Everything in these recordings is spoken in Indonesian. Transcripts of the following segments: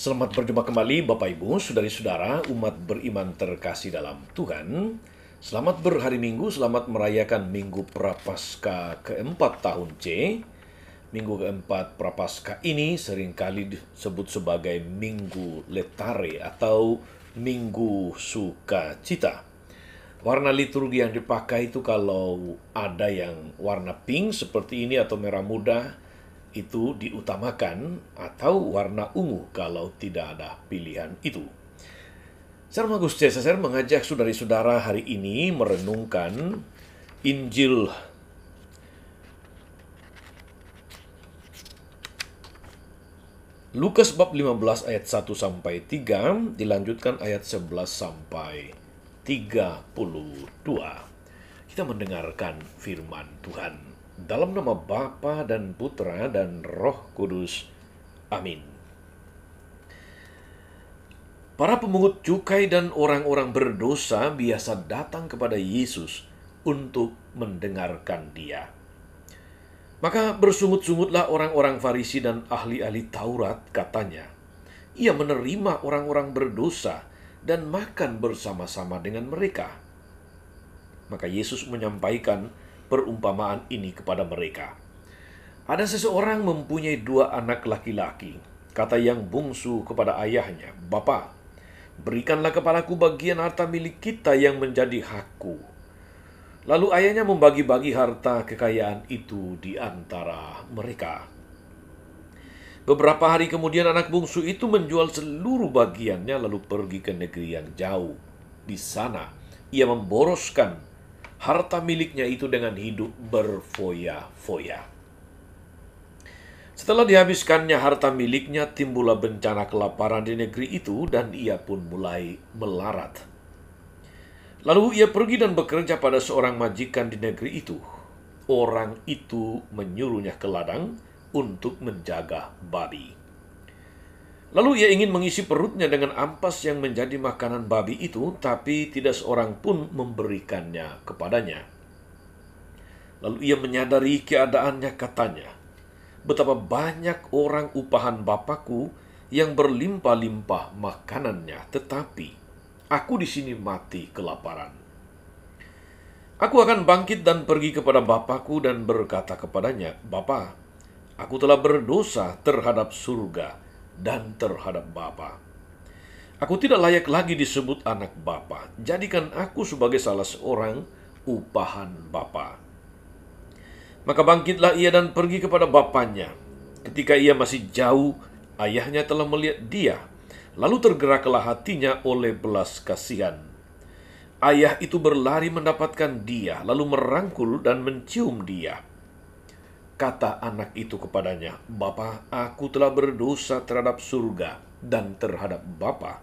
Selamat berjumpa kembali Bapak Ibu, saudari-saudara, umat beriman terkasih dalam Tuhan. Selamat berhari Minggu, selamat merayakan Minggu Prapaskah keempat tahun C. Minggu keempat Prapaskah ini seringkali disebut sebagai Minggu Letare atau Minggu Sukacita. Warna liturgi yang dipakai itu kalau ada yang warna pink seperti ini atau merah muda, itu diutamakan, atau warna ungu kalau tidak ada pilihan itu. Saya Agus Cesar mengajak saudari-saudara hari ini merenungkan Injil Lukas bab 15 ayat 1 sampai 3, dilanjutkan ayat 11 sampai 32. Kita mendengarkan firman Tuhan. Dalam nama Bapa dan Putra dan Roh Kudus. Amin. Para pemungut cukai dan orang-orang berdosa biasa datang kepada Yesus untuk mendengarkan Dia. Maka bersungut-sungutlah orang-orang Farisi dan ahli-ahli Taurat, katanya. Ia menerima orang-orang berdosa dan makan bersama-sama dengan mereka. Maka Yesus menyampaikan perumpamaan ini kepada mereka. Ada seseorang mempunyai 2 anak laki-laki. Kata yang bungsu kepada ayahnya, "Bapa, berikanlah kepadaku bagian harta milik kita yang menjadi hakku." Lalu ayahnya membagi-bagi harta kekayaan itu di antara mereka. Beberapa hari kemudian anak bungsu itu menjual seluruh bagiannya lalu pergi ke negeri yang jauh. Di sana ia memboroskan harta miliknya itu dengan hidup berfoya-foya. Setelah dihabiskannya harta miliknya, timbullah bencana kelaparan di negeri itu dan ia pun mulai melarat. Lalu ia pergi dan bekerja pada seorang majikan di negeri itu. Orang itu menyuruhnya ke ladang untuk menjaga babi. Lalu ia ingin mengisi perutnya dengan ampas yang menjadi makanan babi itu, tapi tidak seorang pun memberikannya kepadanya. Lalu ia menyadari keadaannya, katanya, "Betapa banyak orang upahan Bapakku yang berlimpah-limpah makanannya, tetapi aku di sini mati kelaparan. Aku akan bangkit dan pergi kepada Bapakku dan berkata kepadanya, Bapa, aku telah berdosa terhadap surga dan terhadap Bapa. Aku tidak layak lagi disebut anak Bapa. Jadikan aku sebagai salah seorang upahan Bapa." Maka bangkitlah ia dan pergi kepada bapaknya. Ketika ia masih jauh, ayahnya telah melihat dia. Lalu tergeraklah hatinya oleh belas kasihan. Ayah itu berlari mendapatkan dia, lalu merangkul dan mencium dia. Kata anak itu kepadanya, "Bapa, aku telah berdosa terhadap surga dan terhadap Bapa.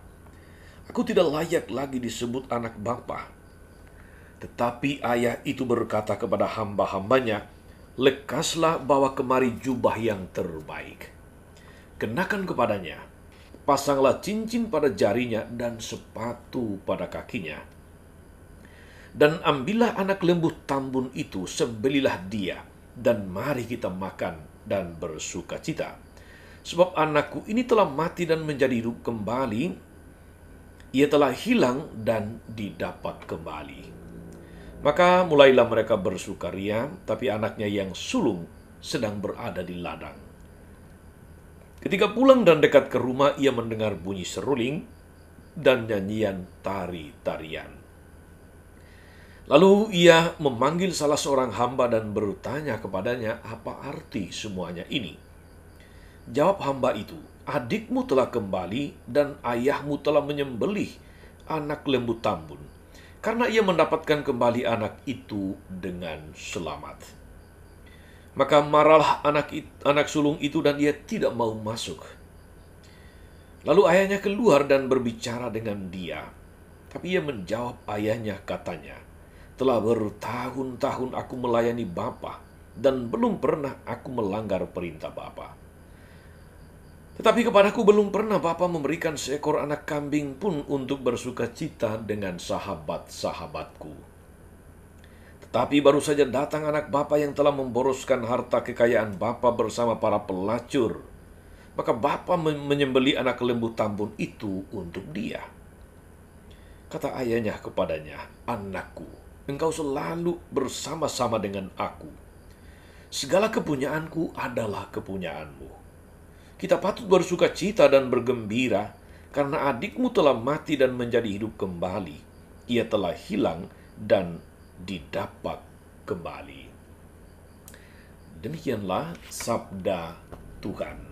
Aku tidak layak lagi disebut anak Bapa." Tetapi ayah itu berkata kepada hamba-hambanya, "Lekaslah bawa kemari jubah yang terbaik. Kenakan kepadanya, pasanglah cincin pada jarinya dan sepatu pada kakinya. Dan ambillah anak lembu tambun itu, sembelilah dia, dan mari kita makan dan bersuka cita. Sebab anakku ini telah mati dan menjadi hidup kembali. Ia telah hilang dan didapat kembali." Maka mulailah mereka bersukaria, tapi anaknya yang sulung sedang berada di ladang. Ketika pulang dan dekat ke rumah, ia mendengar bunyi seruling dan nyanyian tari-tarian. Lalu ia memanggil salah seorang hamba dan bertanya kepadanya, "Apa arti semuanya ini?" Jawab hamba itu, "Adikmu telah kembali dan ayahmu telah menyembelih anak lembu tambun, karena ia mendapatkan kembali anak itu dengan selamat." Maka marahlah anak sulung itu dan ia tidak mau masuk. Lalu ayahnya keluar dan berbicara dengan dia. Tapi ia menjawab ayahnya, katanya, "Telah bertahun-tahun aku melayani Bapa, dan belum pernah aku melanggar perintah Bapa. Tetapi kepadaku belum pernah Bapa memberikan seekor anak kambing pun untuk bersuka cita dengan sahabat-sahabatku. Tapi baru saja datang anak Bapa yang telah memboroskan harta kekayaan Bapa bersama para pelacur. Maka bapa menyembeli anak lembu tambun itu untuk dia. Kata ayahnya kepadanya, "Anakku, engkau selalu bersama-sama dengan aku. Segala kepunyaanku adalah kepunyaanmu. Kita patut bersuka cita dan bergembira, karena adikmu telah mati dan menjadi hidup kembali. Ia telah hilang dan didapat kembali." Demikianlah sabda Tuhan.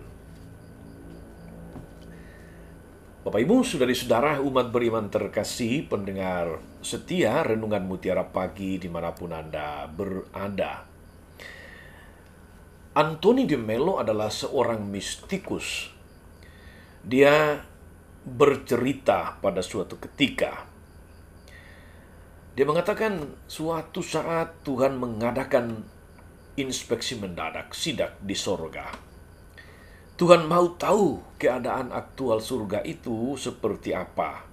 Bapak Ibu, saudari-saudara umat beriman terkasih, pendengar setia Renungan Mutiara Pagi dimanapun Anda berada. Anthony de Mello adalah seorang mistikus. Dia bercerita pada suatu ketika. Dia mengatakan suatu saat Tuhan mengadakan inspeksi mendadak, sidak di sorga. Tuhan mau tahu keadaan aktual surga itu seperti apa.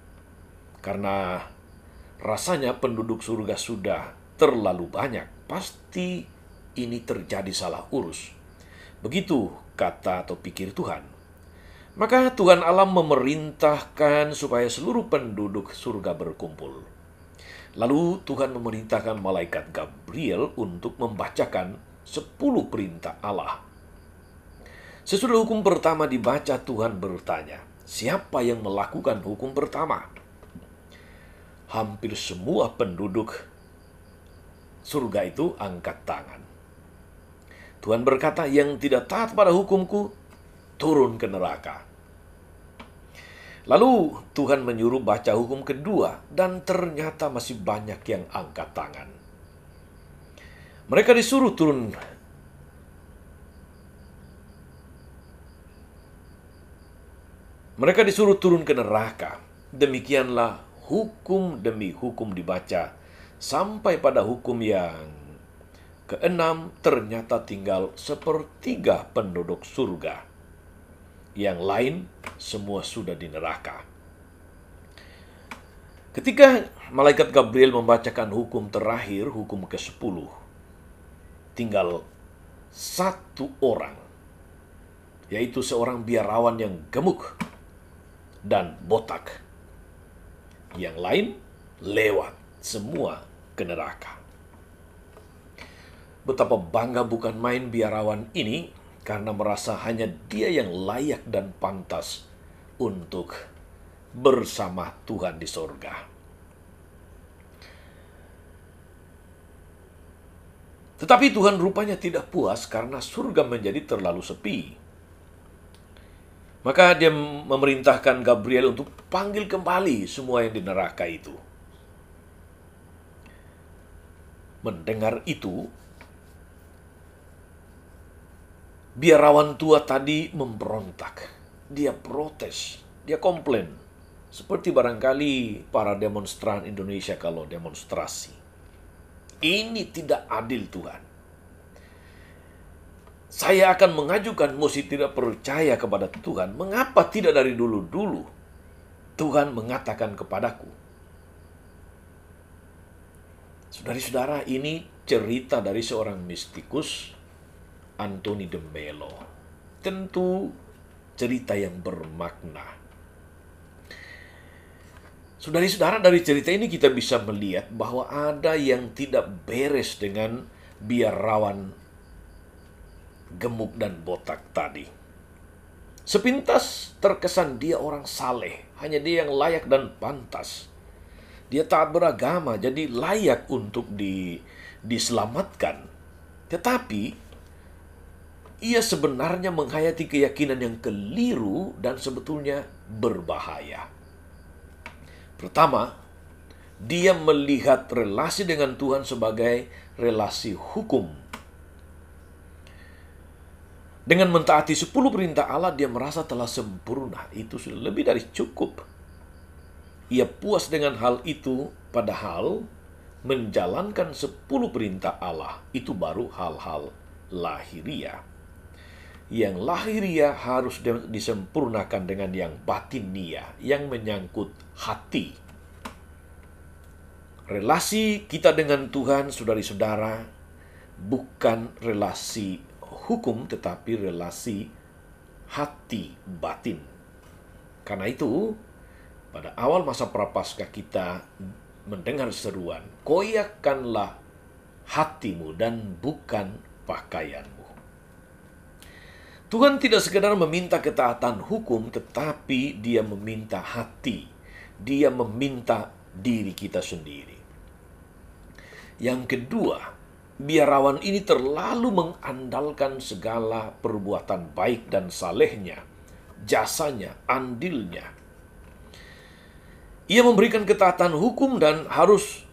Karena rasanya penduduk surga sudah terlalu banyak. Pasti ini terjadi salah urus. Begitu kata atau pikir Tuhan. Maka Tuhan Allah memerintahkan supaya seluruh penduduk surga berkumpul. Lalu Tuhan memerintahkan malaikat Gabriel untuk membacakan 10 perintah Allah. Sesudah hukum pertama dibaca, Tuhan bertanya, siapa yang melakukan hukum pertama? Hampir semua penduduk surga itu angkat tangan. Tuhan berkata, yang tidak taat pada hukumku, turun ke neraka. Lalu Tuhan menyuruh baca hukum kedua, dan ternyata masih banyak yang angkat tangan. Mereka disuruh turun ke neraka. Demikianlah hukum demi hukum dibaca, sampai pada hukum yang keenam ternyata tinggal 1/3 penduduk surga. Yang lain semua sudah di neraka. Ketika malaikat Gabriel membacakan hukum terakhir, hukum ke-10, tinggal 1 orang, yaitu seorang biarawan yang gemuk dan botak. Yang lain lewat semua ke neraka. Betapa bangga bukan main biarawan ini karena merasa hanya dia yang layak dan pantas untuk bersama Tuhan di sorga. Tetapi Tuhan rupanya tidak puas karena surga menjadi terlalu sepi. Maka dia memerintahkan Gabriel untuk panggil kembali semua yang di neraka itu. Mendengar itu, biarawan tua tadi memberontak. Dia protes, dia komplain. Seperti barangkali para demonstran Indonesia kalau demonstrasi. Ini tidak adil, Tuhan. Saya akan mengajukan mosi tidak percaya kepada Tuhan. Mengapa tidak dari dulu-dulu Tuhan mengatakan kepadaku? Saudara-saudara, ini cerita dari seorang mistikus, Anthony de Mello. Tentu cerita yang bermakna. Saudara-saudara, dari cerita ini kita bisa melihat bahwa ada yang tidak beres dengan biarawan gemuk dan botak tadi. Sepintas terkesan dia orang saleh, hanya dia yang layak dan pantas. Dia taat beragama, jadi layak untuk diselamatkan. Tetapi ia sebenarnya menghayati keyakinan yang keliru dan sebetulnya berbahaya. Pertama, dia melihat relasi dengan Tuhan sebagai relasi hukum. Dengan mentaati 10 perintah Allah, dia merasa telah sempurna. Itu sudah lebih dari cukup. Ia puas dengan hal itu, padahal menjalankan 10 perintah Allah itu baru hal-hal lahiriah. Yang lahiriah harus disempurnakan dengan yang batinia, yang menyangkut hati. Relasi kita dengan Tuhan, saudari-saudara, bukan relasi hukum, tetapi relasi hati batin. Karena itu, pada awal masa Prapaskah kita mendengar seruan, koyakkanlah hatimu dan bukan pakaianmu. Tuhan tidak sekedar meminta ketaatan hukum, tetapi Dia meminta hati. Dia meminta diri kita sendiri. Yang kedua, biarawan ini terlalu mengandalkan segala perbuatan baik dan salehnya, jasanya, andilnya. Ia memberikan ketaatan hukum dan harus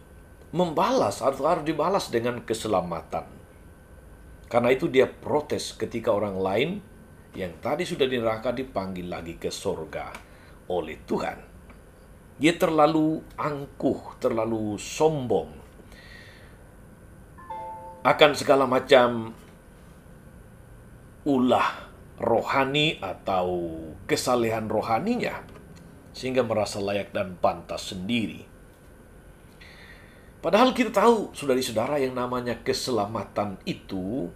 harus dibalas dengan keselamatan. Karena itu dia protes ketika orang lain yang tadi sudah di neraka dipanggil lagi ke sorga oleh Tuhan. Dia terlalu angkuh, terlalu sombong akan segala macam ulah rohani atau kesalehan rohaninya, sehingga merasa layak dan pantas sendiri. Padahal kita tahu, saudara-saudara, yang namanya keselamatan itu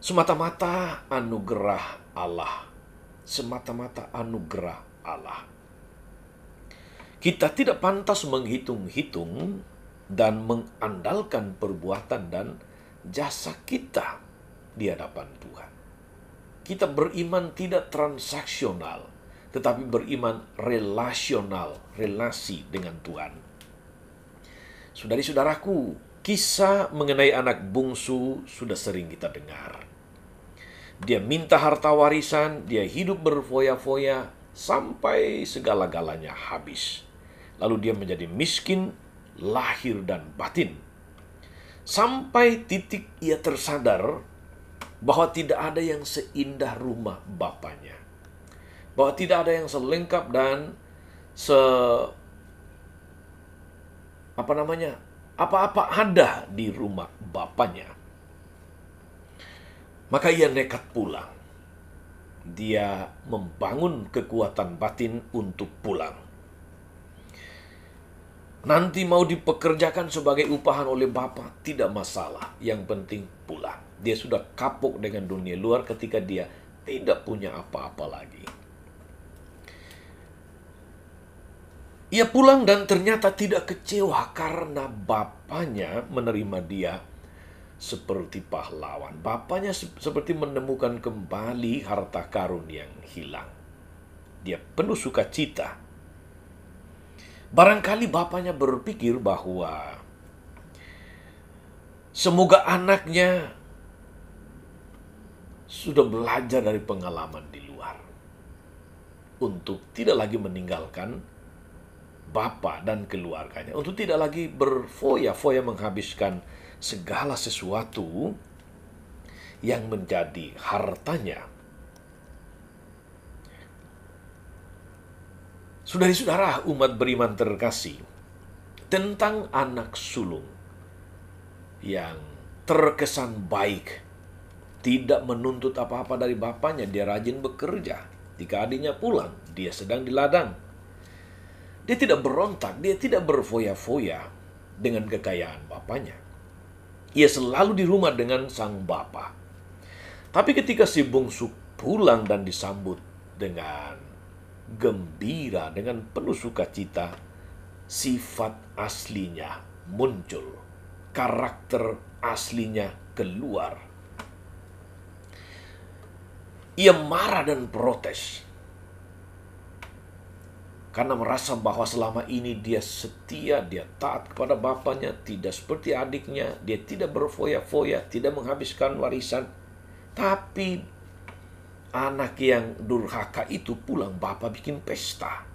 semata-mata anugerah Allah. Semata-mata anugerah Allah. Kita tidak pantas menghitung-hitung dan mengandalkan perbuatan dan jasa kita di hadapan Tuhan. Kita beriman tidak transaksional, tetapi beriman relasional, relasi dengan Tuhan. Saudari-saudaraku, kisah mengenai anak bungsu sudah sering kita dengar. Dia minta harta warisan, dia hidup berfoya-foya sampai segala-galanya habis. Lalu dia menjadi miskin, lahir dan batin. Sampai titik ia tersadar bahwa tidak ada yang seindah rumah bapaknya. Bahwa tidak ada yang selengkap dan apa-apa ada di rumah bapaknya. Maka ia nekat pulang. Dia membangun kekuatan batin untuk pulang. Nanti mau dipekerjakan sebagai upahan oleh Bapa, tidak masalah. Yang penting pulang. Dia sudah kapok dengan dunia luar ketika dia tidak punya apa-apa lagi. Ia pulang dan ternyata tidak kecewa karena bapaknya menerima dia seperti pahlawan. Bapaknya seperti menemukan kembali harta karun yang hilang. Dia penuh sukacita. Barangkali bapaknya berpikir bahwa semoga anaknya sudah belajar dari pengalaman di luar untuk tidak lagi meninggalkan Bapa dan keluarganya, untuk tidak lagi berfoya-foya menghabiskan segala sesuatu yang menjadi hartanya. Saudari-saudara umat beriman terkasih, tentang anak sulung yang terkesan baik, tidak menuntut apa-apa dari bapaknya, dia rajin bekerja. Jika adiknya pulang, dia sedang di ladang. Dia tidak berontak, dia tidak berfoya-foya dengan kekayaan bapaknya. Ia selalu di rumah dengan sang bapa. Tapi ketika si bungsu pulang dan disambut dengan gembira, dengan penuh sukacita, sifat aslinya muncul. Karakter aslinya keluar. Ia marah dan protes. Karena merasa bahwa selama ini dia setia, dia taat kepada bapaknya, tidak seperti adiknya, dia tidak berfoya-foya, tidak menghabiskan warisan. Tapi anak yang durhaka itu pulang, bapak bikin pesta.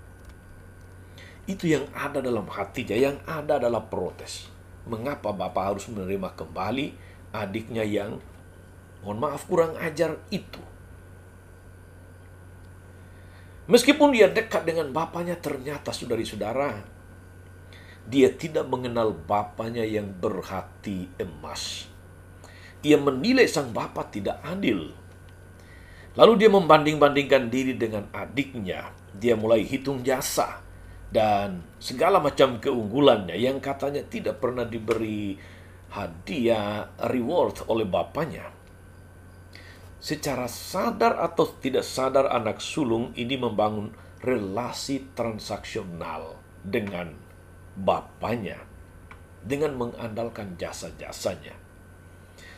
Itu yang ada dalam hatinya, yang ada adalah protes. Mengapa bapak harus menerima kembali adiknya yang, mohon maaf, kurang ajar itu? Meskipun dia dekat dengan bapaknya, ternyata saudari-saudara, dia tidak mengenal bapaknya yang berhati emas. Ia menilai sang bapak tidak adil. Lalu dia membanding-bandingkan diri dengan adiknya. Dia mulai hitung jasa dan segala macam keunggulannya yang katanya tidak pernah diberi hadiah, reward oleh bapaknya. Secara sadar atau tidak sadar, anak sulung ini membangun relasi transaksional dengan bapaknya, dengan mengandalkan jasa-jasanya.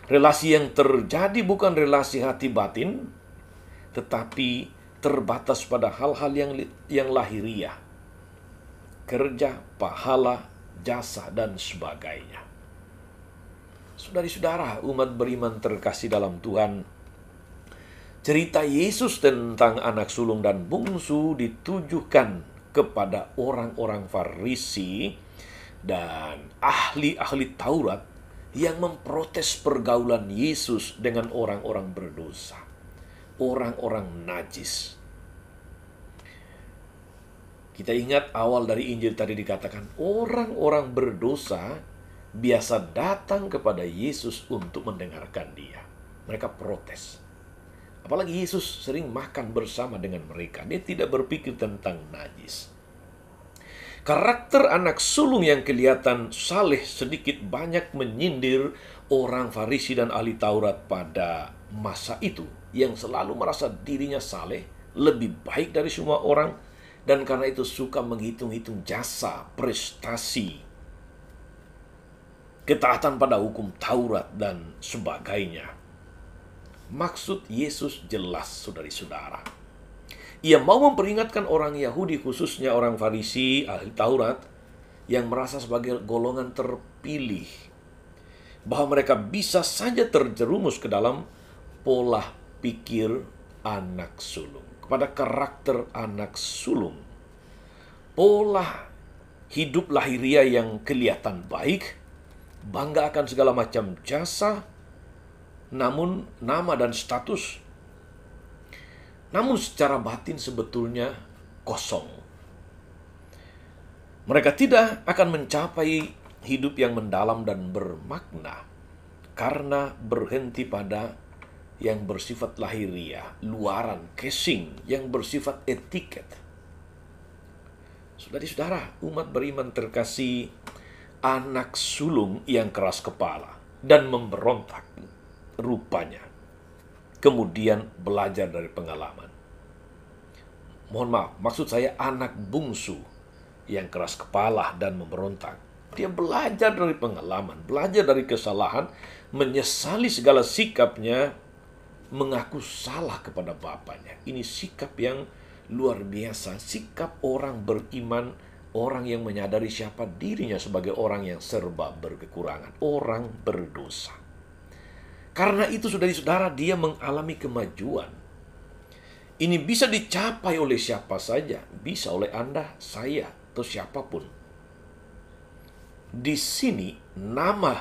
Relasi yang terjadi bukan relasi hati batin, tetapi terbatas pada hal-hal yang lahiriah. Kerja, pahala, jasa, dan sebagainya. Saudari-saudara, umat beriman terkasih dalam Tuhan, cerita Yesus tentang anak sulung dan bungsu ditujukan kepada orang-orang Farisi dan ahli-ahli Taurat yang memprotes pergaulan Yesus dengan orang-orang berdosa, orang-orang najis. Kita ingat awal dari Injil tadi dikatakan, orang-orang berdosa biasa datang kepada Yesus untuk mendengarkan dia. Mereka protes. Apalagi Yesus sering makan bersama dengan mereka. Dia tidak berpikir tentang najis. Karakter anak sulung yang kelihatan saleh sedikit banyak menyindir orang Farisi dan ahli Taurat pada masa itu, yang selalu merasa dirinya saleh, lebih baik dari semua orang, dan karena itu suka menghitung-hitung jasa, prestasi, ketaatan pada hukum Taurat, dan sebagainya. Maksud Yesus jelas, saudari-saudara. Ia mau memperingatkan orang Yahudi, khususnya orang Farisi, ahli Taurat, yang merasa sebagai golongan terpilih, bahwa mereka bisa saja terjerumus ke dalam pola pikir anak sulung, kepada karakter anak sulung. Pola hidup lahiriah yang kelihatan baik, bangga akan segala macam jasa, namun nama dan status, namun secara batin sebetulnya kosong. Mereka tidak akan mencapai hidup yang mendalam dan bermakna karena berhenti pada yang bersifat lahiriah, luaran, casing, yang bersifat etiket. Saudari-saudara, umat beriman terkasih, anak sulung yang keras kepala dan memberontak rupanya, kemudian belajar dari pengalaman. Mohon maaf, maksud saya anak bungsu yang keras kepala dan memberontak. Dia belajar dari pengalaman, belajar dari kesalahan, menyesali segala sikapnya, mengaku salah kepada bapaknya. Ini sikap yang luar biasa, sikap orang beriman, orang yang menyadari siapa dirinya sebagai orang yang serba berkekurangan, orang berdosa. Karena itu, saudari-saudara, dia mengalami kemajuan. Ini bisa dicapai oleh siapa saja, bisa oleh Anda, saya, atau siapapun. Di sini nama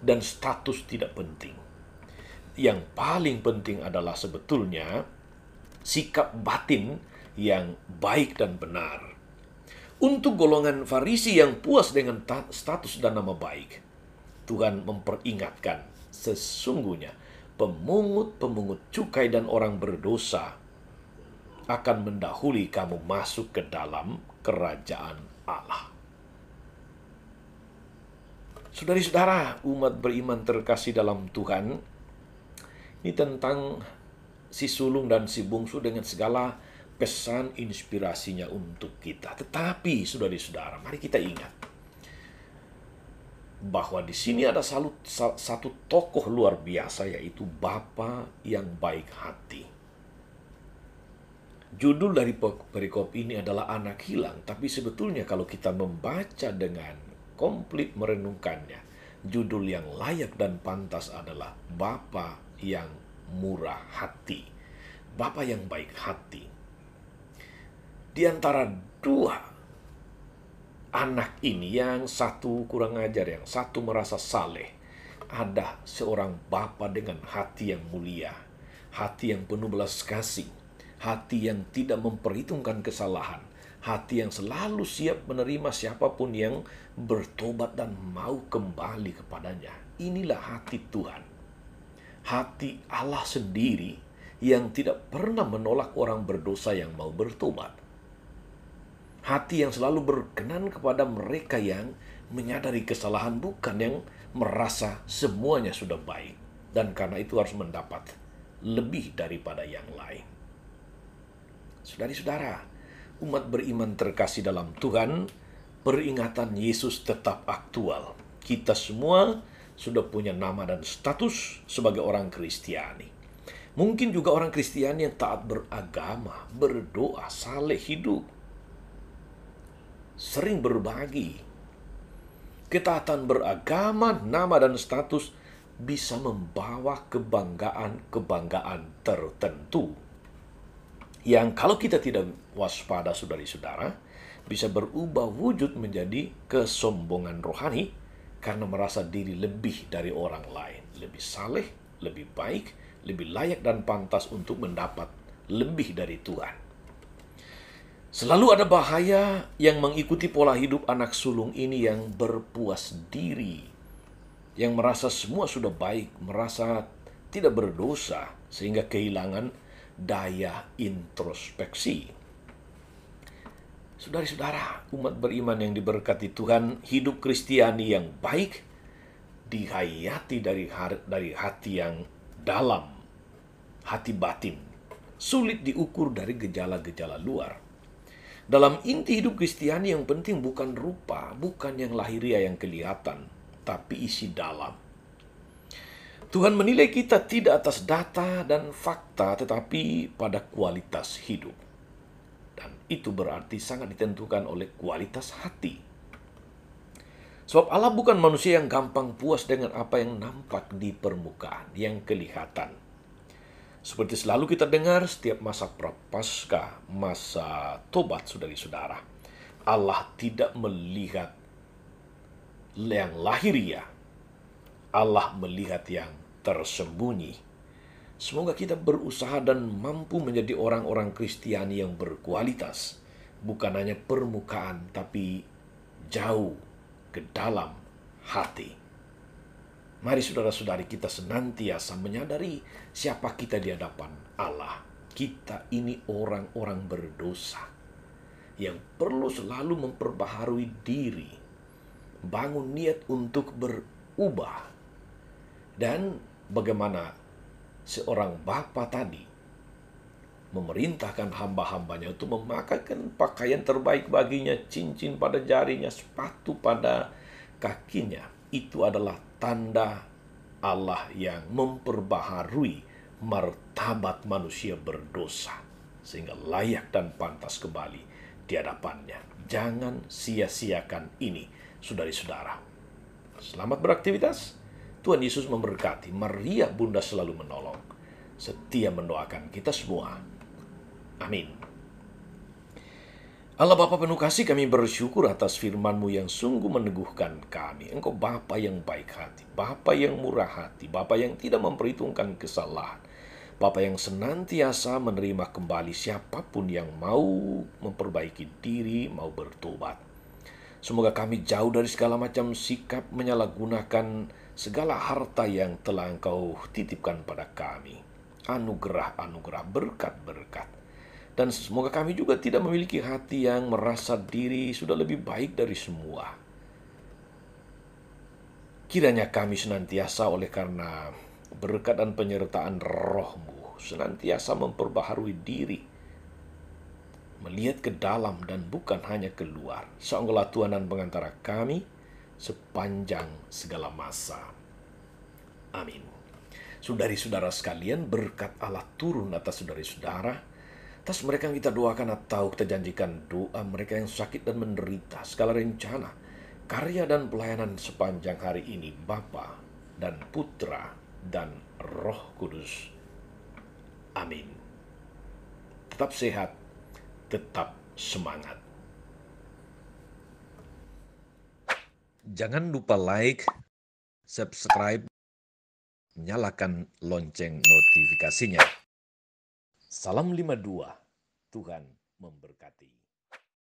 dan status tidak penting. Yang paling penting adalah sebetulnya sikap batin yang baik dan benar. Untuk golongan Farisi yang puas dengan status dan nama baik, Tuhan memperingatkan, sesungguhnya pemungut-pemungut cukai dan orang berdosa akan mendahului kamu masuk ke dalam kerajaan Allah. Saudari-saudara, umat beriman terkasih dalam Tuhan, ini tentang si sulung dan si bungsu dengan segala pesan inspirasinya untuk kita. Tetapi, saudari-saudara, mari kita ingat bahwa di sini ada satu tokoh luar biasa, yaitu Bapa yang baik hati. Judul dari perikop ini adalah anak hilang, tapi sebetulnya kalau kita membaca dengan komplit merenungkannya, judul yang layak dan pantas adalah Bapa yang murah hati, Bapa yang baik hati. Di antara dua anak ini, yang satu kurang ajar, yang satu merasa saleh, ada seorang bapa dengan hati yang mulia, hati yang penuh belas kasih, hati yang tidak memperhitungkan kesalahan, hati yang selalu siap menerima siapapun yang bertobat dan mau kembali kepadanya. Inilah hati Tuhan. Hati Allah sendiri yang tidak pernah menolak orang berdosa yang mau bertobat. Hati yang selalu berkenan kepada mereka yang menyadari kesalahan, bukan yang merasa semuanya sudah baik dan karena itu harus mendapat lebih daripada yang lain. Saudara-saudara, umat beriman terkasih dalam Tuhan, peringatan Yesus tetap aktual. Kita semua sudah punya nama dan status sebagai orang Kristiani. Mungkin juga orang Kristiani yang taat beragama, berdoa, saleh hidup, sering berbagi. Ketaatan beragama, nama dan status bisa membawa kebanggaan-kebanggaan tertentu. Yang kalau kita tidak waspada, saudari-saudara, bisa berubah wujud menjadi kesombongan rohani karena merasa diri lebih dari orang lain, lebih saleh, lebih baik, lebih layak dan pantas untuk mendapat lebih dari Tuhan. Selalu ada bahaya yang mengikuti pola hidup anak sulung ini yang berpuas diri, yang merasa semua sudah baik, merasa tidak berdosa, sehingga kehilangan daya introspeksi. Saudara-saudara, umat beriman yang diberkati Tuhan, hidup Kristiani yang baik dihayati dari hati yang dalam, hati batin. Sulit diukur dari gejala-gejala luar. Dalam inti hidup Kristiani yang penting bukan rupa, bukan yang lahiriah yang kelihatan, tapi isi dalam. Tuhan menilai kita tidak atas data dan fakta, tetapi pada kualitas hidup. Dan itu berarti sangat ditentukan oleh kualitas hati. Sebab Allah bukan manusia yang gampang puas dengan apa yang nampak di permukaan, yang kelihatan. Seperti selalu kita dengar setiap masa prapaskah, masa tobat, saudari-saudara. Allah tidak melihat yang lahiriah. Allah melihat yang tersembunyi. Semoga kita berusaha dan mampu menjadi orang-orang Kristiani yang berkualitas. Bukan hanya permukaan, tapi jauh ke dalam hati. Mari saudara-saudari kita senantiasa menyadari siapa kita di hadapan Allah. Kita ini orang-orang berdosa yang perlu selalu memperbaharui diri, bangun niat untuk berubah. Dan bagaimana seorang bapa tadi memerintahkan hamba-hambanya untuk memakaikan pakaian terbaik baginya, cincin pada jarinya, sepatu pada kakinya. Itu adalah tanda Allah yang memperbaharui martabat manusia berdosa sehingga layak dan pantas kembali di hadapannya. Jangan sia-siakan ini, saudari-saudara. Selamat beraktivitas. Tuhan Yesus memberkati. Maria Bunda selalu menolong, setia mendoakan kita semua. Amin. Allah Bapa penuh kasih, kami bersyukur atas firman-Mu yang sungguh meneguhkan kami. Engkau Bapa yang baik hati, Bapa yang murah hati, Bapa yang tidak memperhitungkan kesalahan, Bapa yang senantiasa menerima kembali siapapun yang mau memperbaiki diri, mau bertobat. Semoga kami jauh dari segala macam sikap menyalahgunakan segala harta yang telah Engkau titipkan pada kami. Anugerah-anugerah, berkat-berkat. Dan semoga kami juga tidak memiliki hati yang merasa diri sudah lebih baik dari semua. Kiranya kami senantiasa oleh karena berkat dan penyertaan Roh-Mu senantiasa memperbaharui diri, melihat ke dalam dan bukan hanya keluar. Seolah Tuhan dan pengantara kami sepanjang segala masa. Amin. Saudari-saudara sekalian, berkat Allah turun atas saudari-saudara, atas mereka yang kita doakan atau kita janjikan doa, mereka yang sakit dan menderita, segala rencana, karya dan pelayanan sepanjang hari ini, Bapa dan Putra dan Roh Kudus. Amin. Tetap sehat, tetap semangat. Jangan lupa like, subscribe, nyalakan lonceng notifikasinya. Salam 52, Tuhan memberkati.